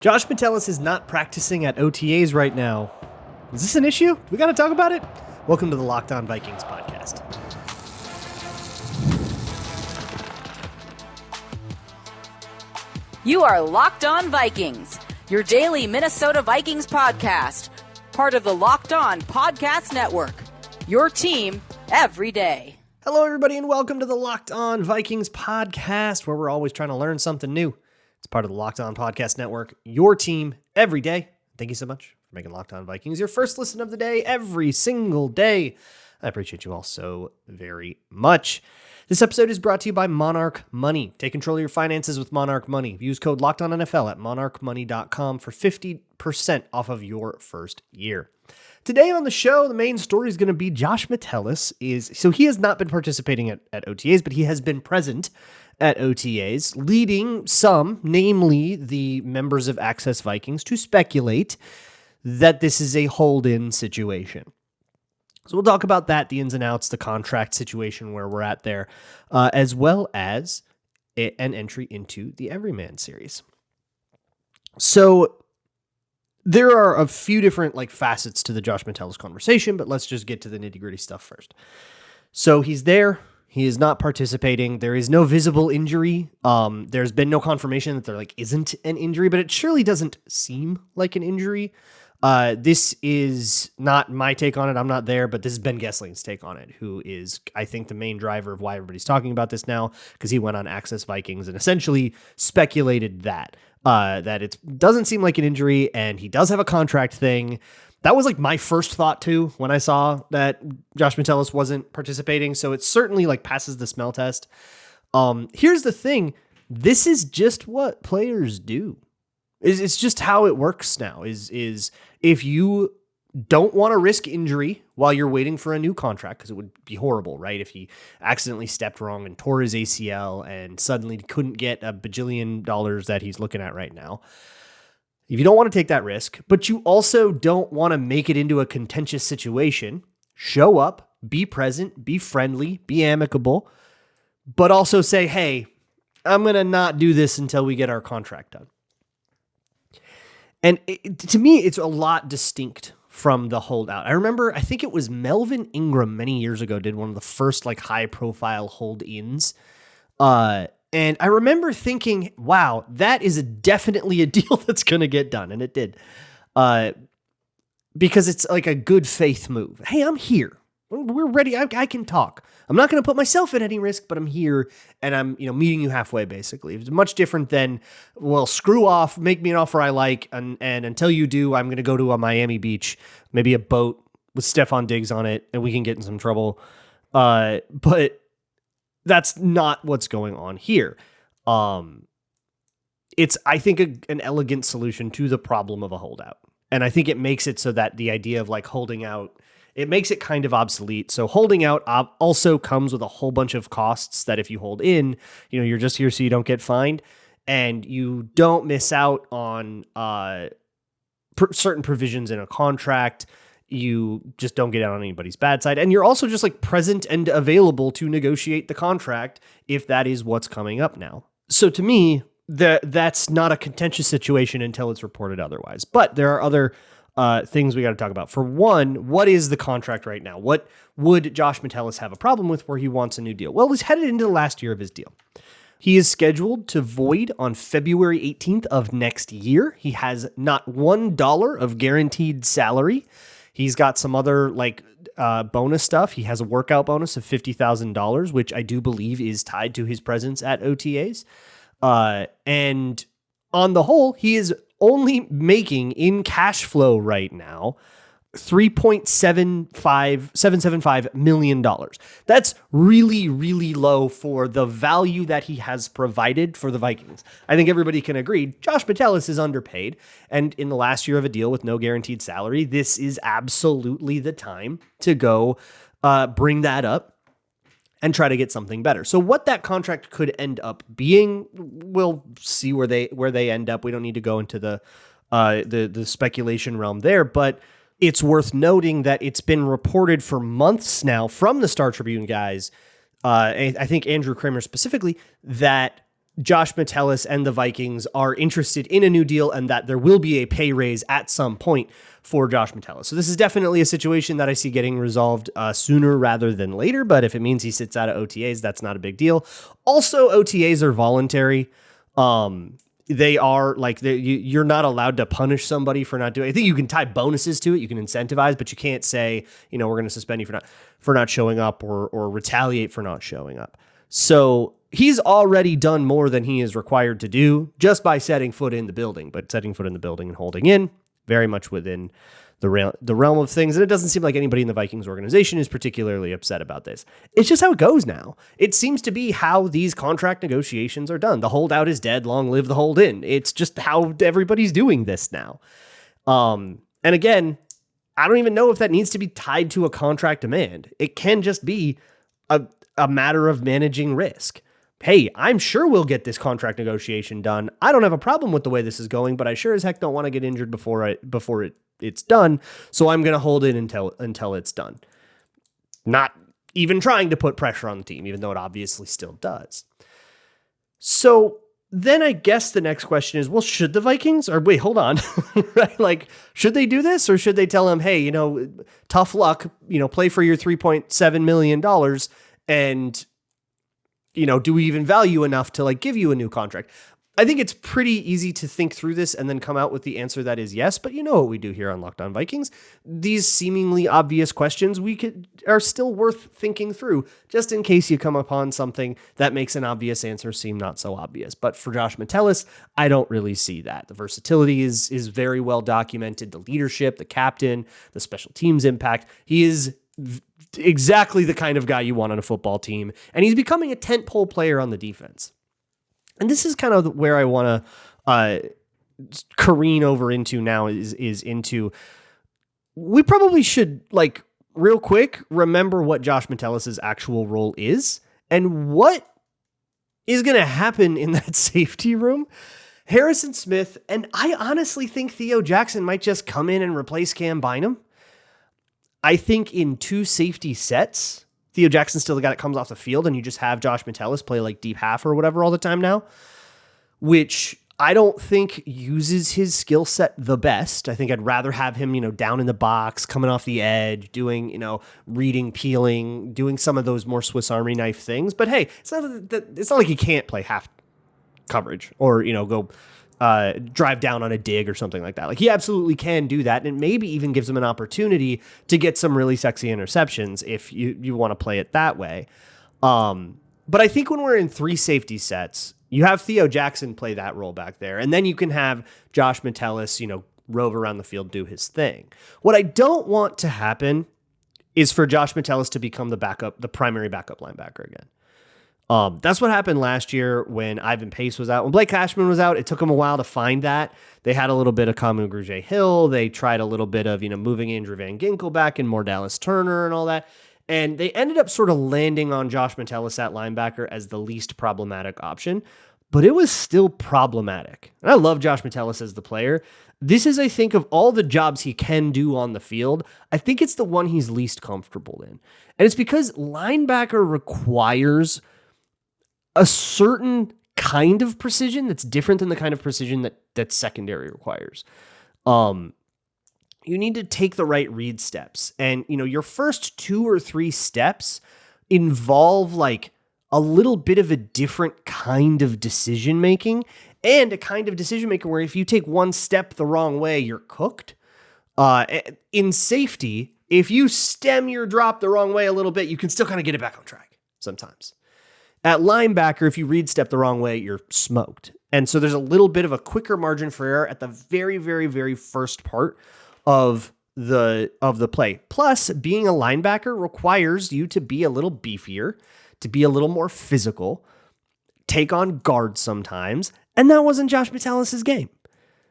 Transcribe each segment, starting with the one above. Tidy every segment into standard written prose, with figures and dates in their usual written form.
Josh Metellus is not practicing at OTAs right now. Is this an issue? We got to talk about it? Welcome to the Locked On Vikings podcast. You are Locked On Vikings, your daily Minnesota Vikings podcast, part of the Locked On Podcast Network, your team every day. Hello, everybody, and welcome to the Locked On Vikings podcast, where we're always trying to learn something new. It's part of the Locked On Podcast Network, your team every day. Thank you so much for making Locked On Vikings your first listen of the day every single day. I appreciate you all so very much. This episode is brought to you by Monarch Money. Take control of your finances with Monarch Money. Use code LOCKEDONNFL at monarchmoney.com for 50% off of your first year. Today on the show, the main story is going to be Josh Metellus. He has not been participating at OTAs, but he has been present at OTAs, leading some, namely the members of Access Vikings, to speculate that this is a hold-in situation. So we'll talk about that, the ins and outs, the contract situation where we're at there, as well as an entry into the Everyman series. So there are a few different facets to the Josh Metellus conversation, but let's just get to the nitty-gritty stuff first. So he's there. He is not participating. There is no visible injury. There's been no confirmation that there isn't an injury, but it surely doesn't seem like an injury. This is not my take on it. I'm not there, but this is Ben Gessling's take on it, who is, I think, the main driver of why everybody's talking about this now, because he went on Access Vikings and essentially speculated that it doesn't seem like an injury, and he does have a contract thing. That was my first thought too when I saw that Josh Metellus wasn't participating. So it certainly passes the smell test. Here's the thing. This is just what players do. It's just how it works now is if you don't want to risk injury while you're waiting for a new contract, because it would be horrible, right? If he accidentally stepped wrong and tore his ACL and suddenly couldn't get $1 bajillion that he's looking at right now. If you don't want to take that risk, but you also don't want to make it into a contentious situation, show up, be present, be friendly, be amicable, but also say, hey, I'm going to not do this until we get our contract done. And to me, it's a lot distinct from the holdout. I remember, I think it was Melvin Ingram many years ago did one of the first high-profile hold-ins. And I remember thinking, wow, that is definitely a deal that's going to get done. And it did. Because it's a good faith move. Hey, I'm here. We're ready. I can talk. I'm not going to put myself at any risk, but I'm here and I'm, meeting you halfway basically. It's much different than, well, screw off, make me an offer I like. And until you do, I'm going to go to a Miami beach, maybe a boat with Stephon Diggs on it, and we can get in some trouble. But that's not what's going on here. It's, I think, an elegant solution to the problem of a holdout. And I think it makes it so that the idea of holding out, it makes it kind of obsolete. So holding out also comes with a whole bunch of costs that if you hold in, you're just here so you don't get fined and you don't miss out on certain provisions in a contract. You just don't get out on anybody's bad side. And you're also just present and available to negotiate the contract if that is what's coming up now. So to me, that's not a contentious situation until it's reported otherwise. But there are other things we got to talk about. For one, what is the contract right now? What would Josh Metellus have a problem with where he wants a new deal? Well, he's headed into the last year of his deal. He is scheduled to void on February 18th of next year. He has not $1 of guaranteed salary. He's got some other bonus stuff. He has a workout bonus of $50,000, which I do believe is tied to his presence at OTAs. And on the whole, he is only making in cash flow right now $3.775 million. That's really, really low for the value that he has provided for the Vikings. I think everybody can agree Josh Metellus is underpaid. And in the last year of a deal with no guaranteed salary, this is absolutely the time to go bring that up and try to get something better. So what that contract could end up being, we'll see where they end up. We don't need to go into the speculation realm there, but it's worth noting that it's been reported for months now from the Star Tribune guys, I think Andrew Kramer specifically, that Josh Metellus and the Vikings are interested in a new deal and that there will be a pay raise at some point for Josh Metellus. So this is definitely a situation that I see getting resolved sooner rather than later, but if it means he sits out of OTAs, that's not a big deal. Also, OTAs are voluntary. They are like, you're not allowed to punish somebody for not doing it. I think you can tie bonuses to it. You can incentivize, but you can't say, we're going to suspend you for not showing up or retaliate for not showing up. So he's already done more than he is required to do just by setting foot in the building, but setting foot in the building and holding in very much within the realm of things. And it doesn't seem like anybody in the Vikings organization is particularly upset about this. It's just how it goes now. It seems to be how these contract negotiations are done. The holdout is dead. Long live the hold in. It's just how everybody's doing this now. And again, I don't even know if that needs to be tied to a contract demand. It can just be a matter of managing risk. Hey, I'm sure we'll get this contract negotiation done. I don't have a problem with the way this is going, but I sure as heck don't want to get injured before it's done. So I'm going to hold it until it's done. Not even trying to put pressure on the team, even though it obviously still does. So then I guess the next question is, well, should the Vikings, or wait, hold on, right? Like, should they do this, or should they tell him, hey, tough luck, play for your $3.7 million and, do we even value enough to give you a new contract? I think it's pretty easy to think through this and then come out with the answer that is yes, but you know what we do here on Locked On Vikings. These seemingly obvious questions are still worth thinking through, just in case you come upon something that makes an obvious answer seem not so obvious. But for Josh Metellus, I don't really see that. The versatility is very well documented. The leadership, the captain, the special teams impact. He is exactly the kind of guy you want on a football team, and he's becoming a tentpole player on the defense. And this is kind of where I want to careen over into now is into, we probably should real quick remember what Josh Metellus' actual role is and what is going to happen in that safety room. Harrison Smith, and I honestly think Theo Jackson might just come in and replace Cam Bynum. I think in two safety sets, Theo Jackson's still the guy that comes off the field, and you just have Josh Metellus play deep half or whatever all the time now, which I don't think uses his skill set the best. I think I'd rather have him, down in the box, coming off the edge, doing, reading, peeling, doing some of those more Swiss Army knife things. But hey, it's not like he can't play half coverage or, go drive down on a dig or something like that. He absolutely can do that, and it maybe even gives him an opportunity to get some really sexy interceptions if you want to play it that way. But I think when we're in three safety sets, you have Theo Jackson play that role back there, and then you can have Josh Metellus, rove around the field, do his thing. What I don't want to happen is for Josh Metellus to become the primary backup linebacker again. That's what happened last year when Ivan Pace was out. When Blake Cashman was out, it took them a while to find that. They had a little bit of Kamu Grugier-Hill. They tried a little bit of, moving Andrew Van Ginkel back and more Dallas Turner and all that. And they ended up sort of landing on Josh Metellus at linebacker as the least problematic option. But it was still problematic. And I love Josh Metellus as the player. This is, I think, of all the jobs he can do on the field, I think it's the one he's least comfortable in. And it's because linebacker requires a certain kind of precision that's different than the kind of precision that secondary requires. You need to take the right read steps. And, your first 2 or 3 steps involve a little bit of a different kind of decision making, and a kind of decision making where if you take one step the wrong way, you're cooked. In safety, if you stem your drop the wrong way a little bit, you can still kind of get it back on track sometimes. At linebacker, if you read step the wrong way, you're smoked. And so there's a little bit of a quicker margin for error at the very, very, very first part of the play. Plus, being a linebacker requires you to be a little beefier, to be a little more physical, take on guards sometimes, and that wasn't Josh Metellus' game.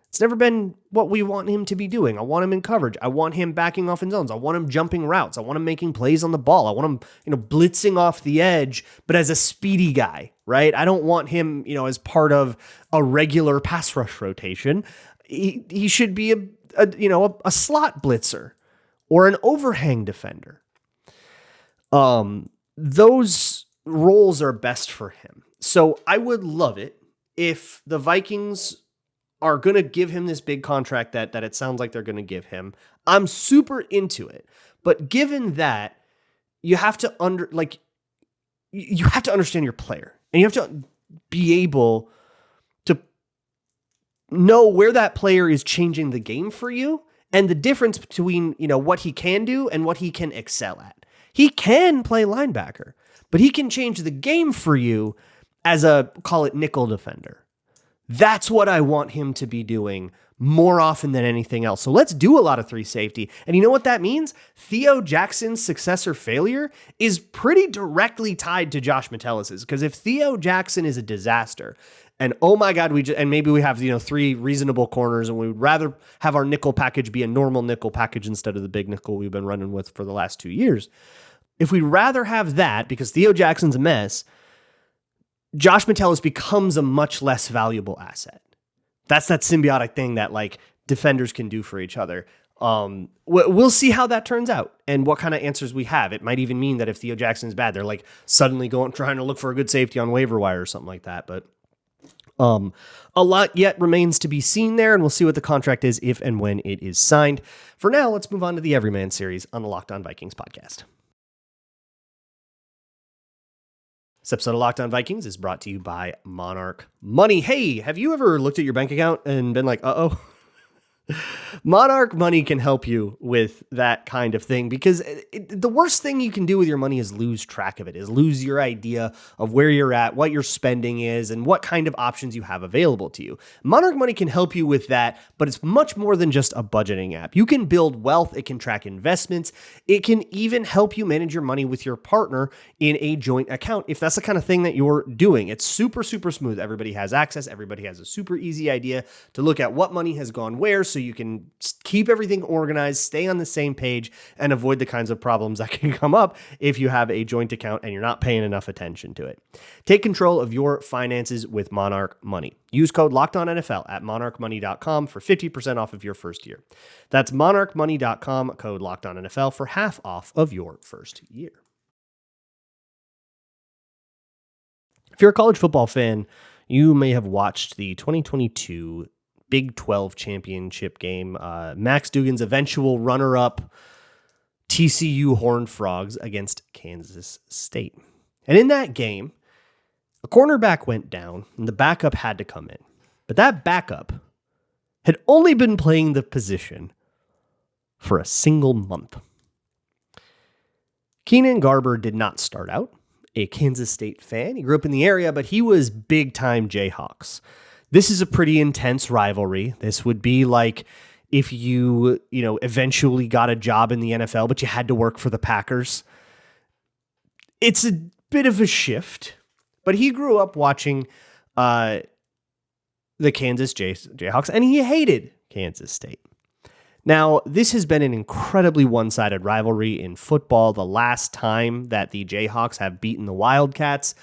It's never been what we want him to be doing. I want him in coverage. I want him backing off in zones. I want him jumping routes. I want him making plays on the ball. I want him, blitzing off the edge, but as a speedy guy, right? I don't want him, as part of a regular pass rush rotation. He should be a slot blitzer or an overhang defender. Those roles are best for him. So I would love it if the Vikings are going to give him this big contract that it sounds like they're going to give him, I'm super into it. But given that, you have to you have to understand your player, and you have to be able to know where that player is changing the game for you and the difference between, what he can do and what he can excel at. He can play linebacker, but he can change the game for you as a, call it, nickel defender. That's what I want him to be doing more often than anything else. So let's do a lot of 3 safety. And you know what that means? Theo Jackson's success or failure is pretty directly tied to Josh Metellus's. Because if Theo Jackson is a disaster, and oh my God, maybe we have 3 reasonable corners, and we would rather have our nickel package be a normal nickel package instead of the big nickel we've been running with for the last 2 years. If we'd rather have that because Theo Jackson's a mess, Josh Metellus becomes a much less valuable asset. That's that symbiotic thing that defenders can do for each other. We'll see how that turns out and what kind of answers we have. It might even mean that if Theo Jackson's bad, they're suddenly trying to look for a good safety on waiver wire or something like that. But a lot yet remains to be seen there, and we'll see what the contract is if and when it is signed. For now, let's move on to the Everyman series on the Locked On Vikings podcast. This episode of Locked On Vikings is brought to you by Monarch Money. Hey, have you ever looked at your bank account and been like, uh-oh? Monarch Money can help you with that kind of thing, because the worst thing you can do with your money is lose track of it, is lose your idea of where you're at, what your spending is, and what kind of options you have available to you. Monarch Money can help you with that, but it's much more than just a budgeting app. You can build wealth. It can track investments. It can even help you manage your money with your partner in a joint account, if that's the kind of thing that you're doing. It's super, super smooth. Everybody has access. Everybody has a super easy idea to look at what money has gone where, so you can keep everything organized, stay on the same page, and avoid the kinds of problems that can come up if you have a joint account and you're not paying enough attention to it. Take control of your finances with Monarch Money. Use code LOCKEDONNFL at monarchmoney.com for 50% off of your first year. That's monarchmoney.com, code LOCKEDONNFL for half off of your first year. If you're a college football fan, you may have watched the 2022 Big 12 championship game, Max Duggan's eventual runner-up TCU Horned Frogs against Kansas State. And in that game, a cornerback went down and the backup had to come in. But that backup had only been playing the position for a single month. Keenan Garber did not start out a Kansas State fan. He grew up in the area, but he was big-time Jayhawks. This is a pretty intense rivalry. This would be like if you eventually got a job in the NFL, but you had to work for the Packers. It's a bit of a shift, but he grew up watching the Kansas Jayhawks, and he hated Kansas State. Now, this has been an incredibly one-sided rivalry in football. The last time that the Jayhawks have beaten the Wildcats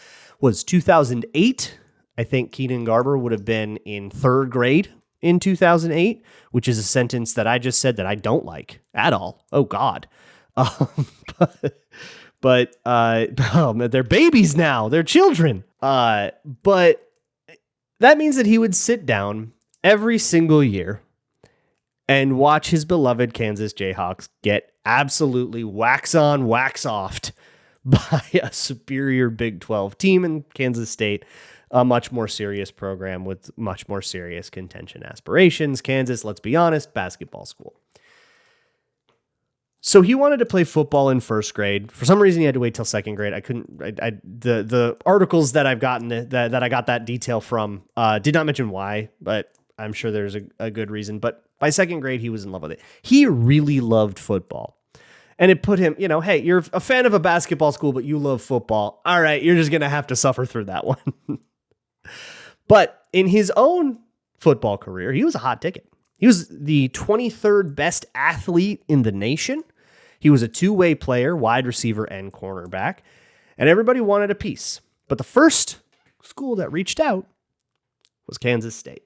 was 2008. I think Keenan Garber would have been in 3rd grade in 2008, which is a sentence that I just said that I don't like at all. Oh, God. But they're babies now. They're children. But that means that he would sit down every single year and watch his beloved Kansas Jayhawks get absolutely wax on, wax offed by a superior Big 12 team in Kansas State, a much more serious program with much more serious contention aspirations. Kansas, let's be honest, basketball school. So he wanted to play football in 1st grade. For some reason, he had to wait till 2nd grade. The articles that I've gotten that I got that detail from did not mention why, but I'm sure there's a good reason. But by 2nd grade, he was in love with it. He really loved football. And it put him, hey, you're a fan of a basketball school, but you love football. All right, you're just going to have to suffer through that one. But in his own football career, he was a hot ticket. He was the 23rd best athlete in the nation. He was a 2-way player, wide receiver and cornerback, and everybody wanted a piece. But the first school that reached out was Kansas State.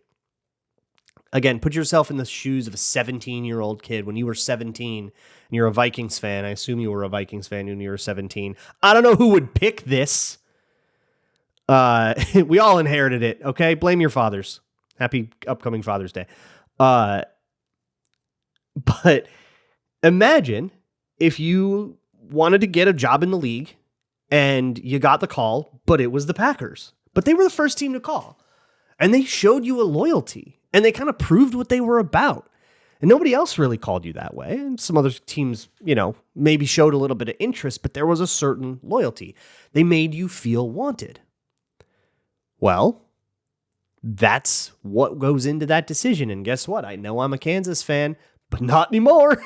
Again, put yourself in the shoes of a 17-year-old kid when you were 17 and you're a Vikings fan. I assume you were a Vikings fan when you were 17. I don't know who would pick this. We all inherited it, okay? Blame your fathers. Happy upcoming Father's Day. But imagine if you wanted to get a job in the league and you got the call, but it was the Packers. But they were the first team to call. And they showed you a loyalty. And they kind of proved what they were about. And nobody else really called you that way. And some other teams, maybe showed a little bit of interest, but there was a certain loyalty. They made you feel wanted. Well, that's what goes into that decision. And guess what? I know I'm a Kansas fan, but not anymore.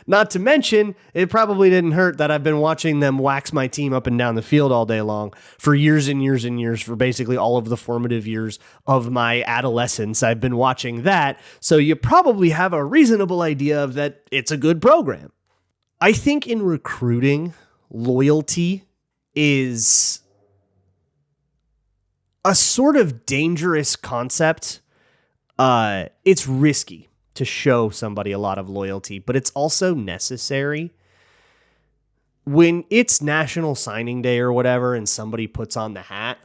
Not to mention, it probably didn't hurt that I've been watching them wax my team up and down the field all day long for years and years and years, for basically all of the formative years of my adolescence. I've been watching that. So you probably have a reasonable idea of that it's a good program. I think in recruiting, loyalty is a sort of dangerous concept. It's risky to show somebody a lot of loyalty, but it's also necessary. When it's National Signing Day or whatever and somebody puts on the hat,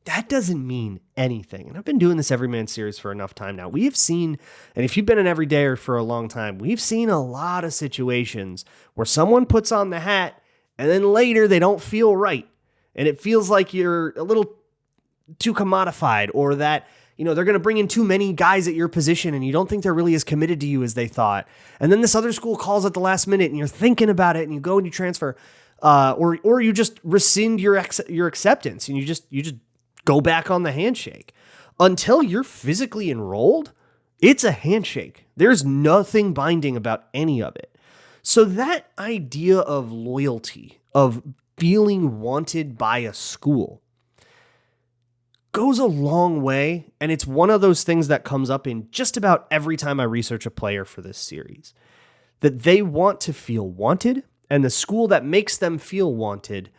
that doesn't mean anything. And I've been doing this Everyman series for enough time now. We have seen, and if you've been an everydayer for a long time, we've seen a lot of situations where someone puts on the hat and then later they don't feel right. And it feels like you're a little too commodified, or that they're going to bring in too many guys at your position and you don't think they're really as committed to you as they thought. And then this other school calls at the last minute and you're thinking about it and you go and you transfer, or you just rescind your acceptance and you just go back on the handshake. Until you're physically enrolled, it's a handshake. There's nothing binding about any of it. So that idea of loyalty, of feeling wanted by a school, goes a long way, and it's one of those things that comes up in just about every time I research a player for this series, that they want to feel wanted, and the school that makes them feel wanted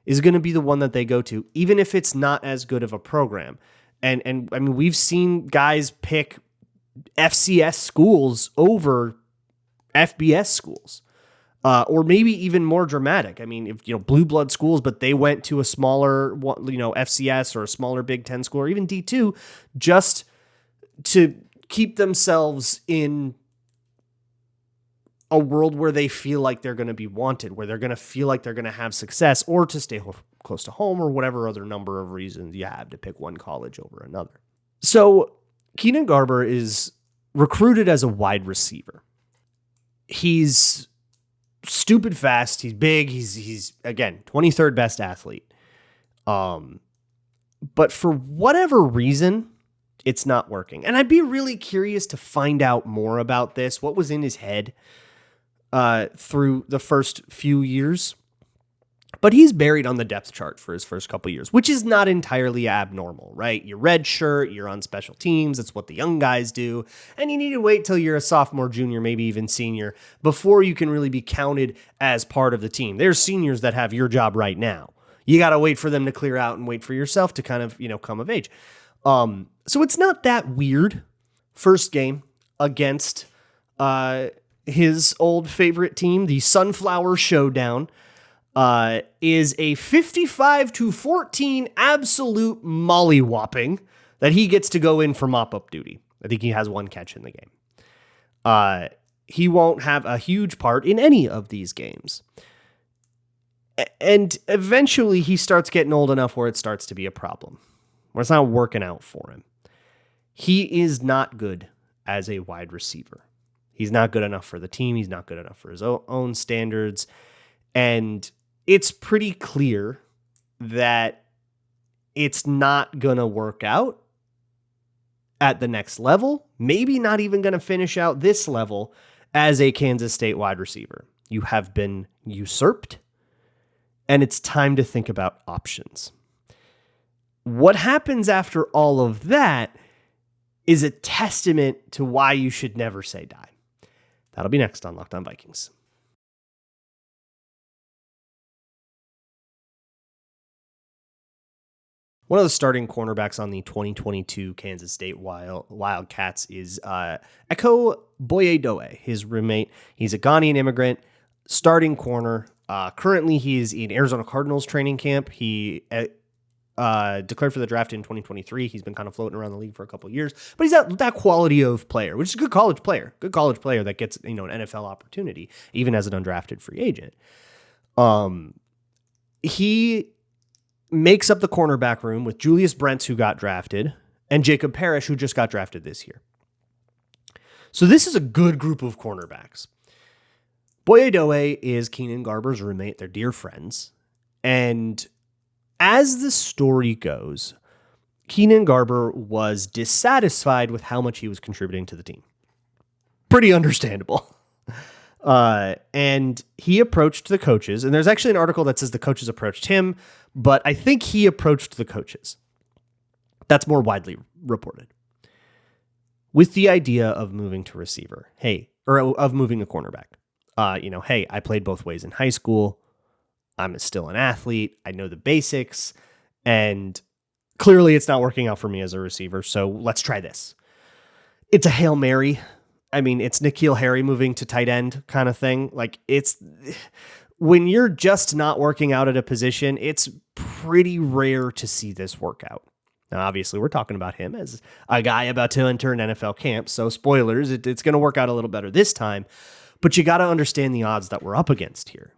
is going to be the one that they go to, even if it's not as good of a program. And I mean, we've seen guys pick FCS schools over FBS schools. Or maybe even more dramatic. I mean, if blue blood schools, but they went to a smaller, FCS or a smaller Big Ten school, or even D2, just to keep themselves in a world where they feel like they're going to be wanted, where they're going to feel like they're going to have success, or to stay close to home, or whatever other number of reasons you have to pick one college over another. So Keenan Garber is recruited as a wide receiver. He's stupid fast. He's big. He's again, 23rd best athlete. But for whatever reason, it's not working. And I'd be really curious to find out more about this. What was in his head through the first few years? But he's buried on the depth chart for his first couple years, which is not entirely abnormal, right? You're red shirt, you're on special teams. That's what the young guys do. And you need to wait till you're a sophomore, junior, maybe even senior before you can really be counted as part of the team. There's seniors that have your job right now. You got to wait for them to clear out and wait for yourself to kind of, come of age. So it's not that weird. First game against his old favorite team, the Sunflower Showdown. Is a 55-14 absolute mollywhopping that he gets to go in for mop-up duty. I think he has one catch in the game. He won't have a huge part in any of these games. And eventually he starts getting old enough where it starts to be a problem, where it's not working out for him. He is not good as a wide receiver. He's not good enough for the team. He's not good enough for his own standards. And it's pretty clear that it's not going to work out at the next level, maybe not even going to finish out this level as a Kansas State wide receiver. You have been usurped, and it's time to think about options. What happens after all of that is a testament to why you should never say die. That'll be next on Locked On Vikings. One of the starting cornerbacks on the 2022 Kansas State Wildcats is Eko Boyedoe, his roommate. He's a Ghanaian immigrant, starting corner. Currently, he is in Arizona Cardinals training camp. He declared for the draft in 2023. He's been kind of floating around the league for a couple of years, but he's that quality of player, which is a good college player that gets, an NFL opportunity, even as an undrafted free agent. He makes up the cornerback room with Julius Brents, who got drafted, and Jacob Parrish, who just got drafted this year. So this is a good group of cornerbacks. Boye Doe is Keenan Garber's roommate. They're dear friends. And as the story goes, Keenan Garber was dissatisfied with how much he was contributing to the team. Pretty understandable. And he approached the coaches, and there's actually an article that says the coaches approached him, but I think he approached the coaches. That's more widely reported. With the idea of moving to receiver. Or of moving to cornerback. Hey, I played both ways in high school. I'm still an athlete. I know the basics. And clearly it's not working out for me as a receiver, so let's try this. It's a Hail Mary. I mean, it's N'Keal Harry moving to tight end kind of thing. Like, it's when you're just not working out at a position, it's pretty rare to see this work out. Now, obviously, we're talking about him as a guy about to enter an NFL camp, so spoilers, it's going to work out a little better this time, but you got to understand the odds that we're up against here.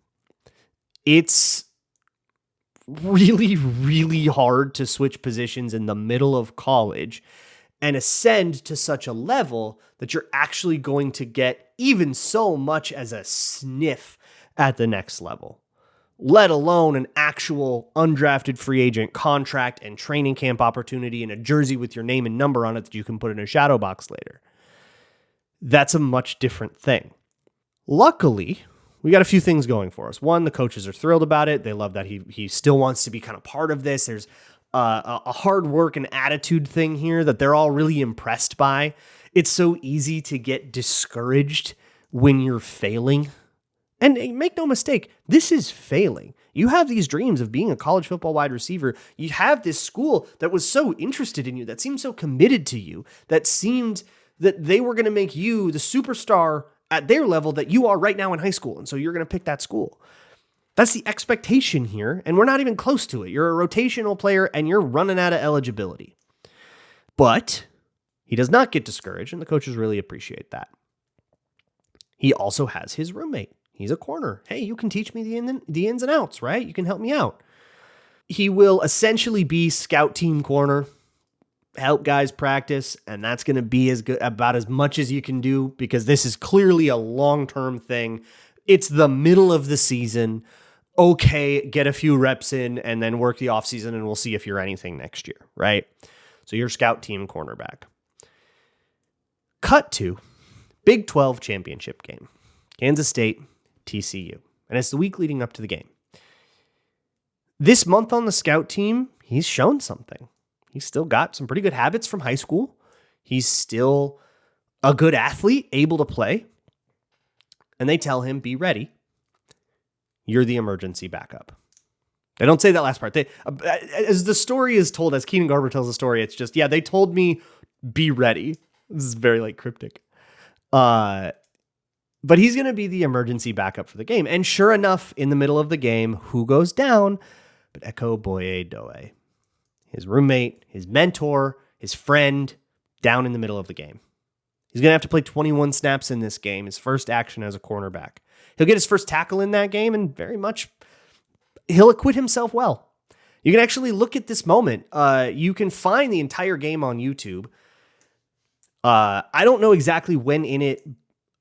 It's really, really hard to switch positions in the middle of college and ascend to such a level that you're actually going to get even so much as a sniff at the next level, let alone an actual undrafted free agent contract and training camp opportunity and a jersey with your name and number on it that you can put in a shadow box later. That's a much different thing. Luckily, we got a few things going for us. One, the coaches are thrilled about it. They love that he still wants to be kind of part of this. There's a hard work and attitude thing here that they're all really impressed by. It's so easy to get discouraged when you're failing. And make no mistake, this is failing. You have these dreams of being a college football wide receiver. You have this school that was so interested in you, that seemed so committed to you, that seemed that they were going to make you the superstar at their level that you are right now in high school. And so you're going to pick that school. That's the expectation here, and we're not even close to it. You're a rotational player, and you're running out of eligibility. But he does not get discouraged, and the coaches really appreciate that. He also has his roommate. He's a corner. Hey, you can teach me the ins and outs, right? You can help me out. He will essentially be scout team corner, help guys practice, and that's going to be about as much as you can do, because this is clearly a long-term thing. It's the middle of the season. Okay, get a few reps in and then work the offseason, and we'll see if you're anything next year, right? So you're scout team cornerback. Cut to Big 12 championship game. Kansas State, TCU. And it's the week leading up to the game. This month on the scout team, he's shown something. He's still got some pretty good habits from high school. He's still a good athlete, able to play. And they tell him, be ready. You're the emergency backup. They don't say that last part. As the story is told, as Keenan Garber tells the story, it's just, they told me, be ready. This is very cryptic. But he's going to be the emergency backup for the game. And sure enough, in the middle of the game, who goes down? But Eko Boye Doe. His roommate, his mentor, his friend, down in the middle of the game. He's going to have to play 21 snaps in this game, his first action as a cornerback. He'll get his first tackle in that game, and very much he'll acquit himself well. You can actually look at this moment. You can find the entire game on YouTube. I don't know exactly when in it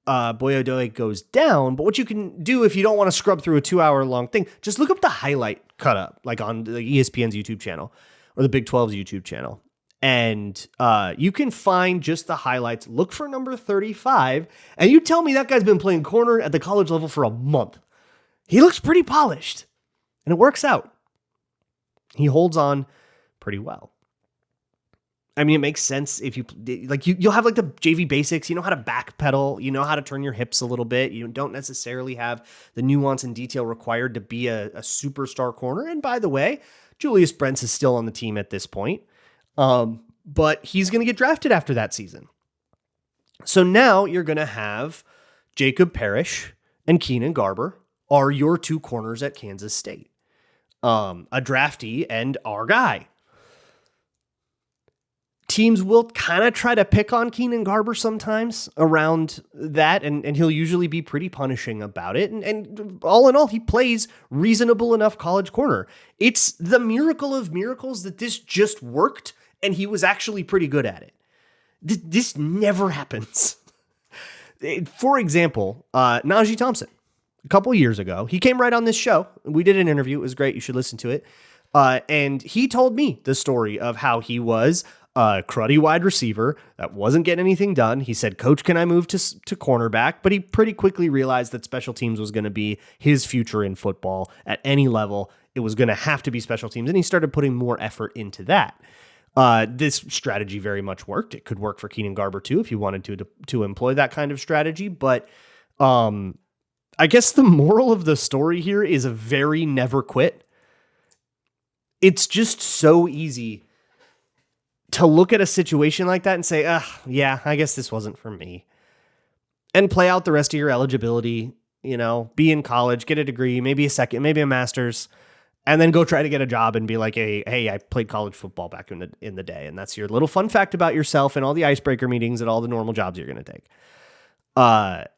Boye Doe goes down, but what you can do if you don't want to scrub through a 2-hour long thing, just look up the highlight cut up, like on the ESPN's YouTube channel or the Big 12's YouTube channel. And you can find just the highlights. Look for number 35, and you tell me that guy's been playing corner at the college level for a month. He looks pretty polished, and it works out. He holds on pretty well. I mean, it makes sense if you'll have the JV basics. You know how to backpedal. You know how to turn your hips a little bit. You don't necessarily have the nuance and detail required to be a superstar corner. And by the way, Julius Brents is still on the team at this point. But he's going to get drafted after that season. So now you're going to have Jacob Parrish and Keenan Garber are your two corners at Kansas State. A draftee and our guy. teams will kind of try to pick on Keenan Garber sometimes around that, and he'll usually be pretty punishing about it. And all in all, he plays reasonable enough college corner. It's the miracle of miracles that this just worked, and he was actually pretty good at it. This never happens. For example, Najee Thompson, a couple years ago, he came right on this show. We did an interview. It was great. You should listen to it. And he told me the story of how he was a cruddy wide receiver that wasn't getting anything done. He said, "Coach, can I move to cornerback?" But he pretty quickly realized that special teams was going to be his future in football at any level. It was going to have to be special teams. And he started putting more effort into that. This strategy very much worked. It could work for Keenan Garber too, if you wanted to employ that kind of strategy. But I guess the moral of the story here is a very never quit. It's just so easy to look at a situation like that and say, yeah, I guess this wasn't for me. And play out the rest of your eligibility, be in college, get a degree, maybe a second, maybe a master's, and then go try to get a job and be like, hey, I played college football back in the day. And that's your little fun fact about yourself and all the icebreaker meetings and all the normal jobs you're going to take. But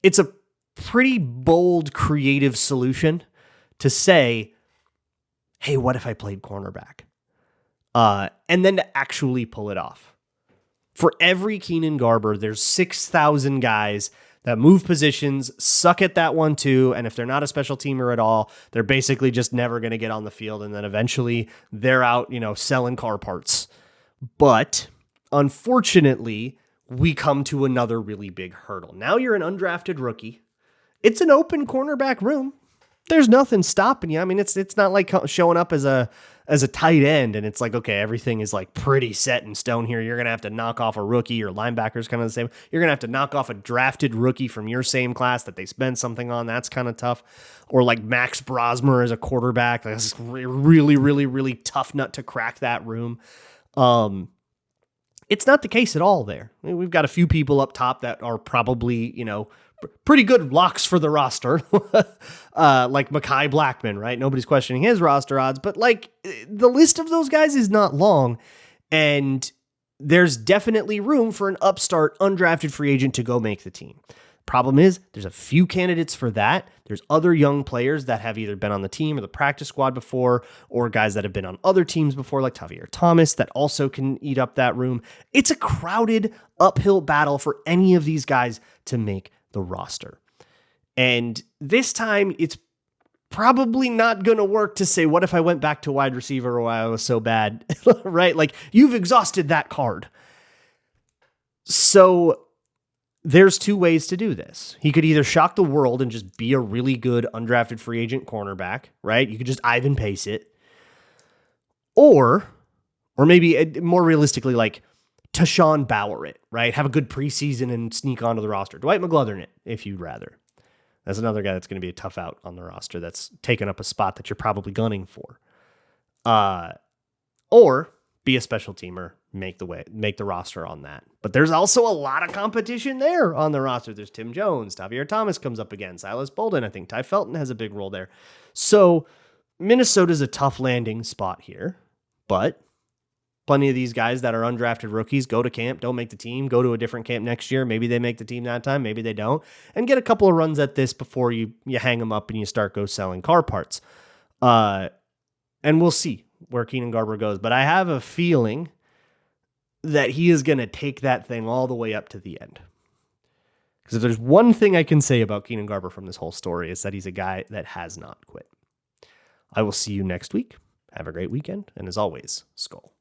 it's a pretty bold, creative solution to say, hey, what if I played cornerback? And then to actually pull it off. For every Keenan Garber, there's 6,000 guys that move positions, suck at that one too, and if they're not a special teamer at all, they're basically just never going to get on the field, and then eventually they're out, selling car parts. But unfortunately, we come to another really big hurdle. Now you're an undrafted rookie. It's an open cornerback room. There's nothing stopping you. I mean, it's not like showing up as a tight end and it's like, okay, everything is like pretty set in stone here. You're going to have to knock off a rookie. Your linebacker's kind of the same. You're going to have to knock off a drafted rookie from your same class that they spend something on. That's kind of tough. Or like Max Brosmer as a quarterback. That's really, really, really tough nut to crack that room. It's not the case at all there. I mean, we've got a few people up top that are probably, pretty good locks for the roster, like Mekhi Blackman, right? Nobody's questioning his roster odds, but like the list of those guys is not long, and there's definitely room for an upstart undrafted free agent to go make the team. Problem is, there's a few candidates for that. There's other young players that have either been on the team or the practice squad before, or guys that have been on other teams before, like Tavier Thomas, that also can eat up that room. It's a crowded uphill battle for any of these guys to make the roster. And this time it's probably not going to work to say, what if I went back to wide receiver or I was so bad, right? Like you've exhausted that card. So there's two ways to do this. He could either shock the world and just be a really good undrafted free agent cornerback, right? You could just Ivan Pace it. Or maybe more realistically, like Tashawn Bauer it, right? Have a good preseason and sneak onto the roster. Dwight McGlothern it, if you'd rather. That's another guy that's going to be a tough out on the roster that's taken up a spot that you're probably gunning for. Or be a special teamer, make the roster on that. But there's also a lot of competition there on the roster. There's Tim Jones, Tavier Thomas comes up again, Silas Bolden, I think Ty Felton has a big role there. So Minnesota's a tough landing spot here, but plenty of these guys that are undrafted rookies go to camp, don't make the team, go to a different camp next year. Maybe they make the team that time, maybe they don't, and get a couple of runs at this before you hang them up and you start selling car parts. And we'll see where Keenan Garber goes. But I have a feeling that he is going to take that thing all the way up to the end. Because if there's one thing I can say about Keenan Garber from this whole story, is that he's a guy that has not quit. I will see you next week. Have a great weekend. And as always, Skol.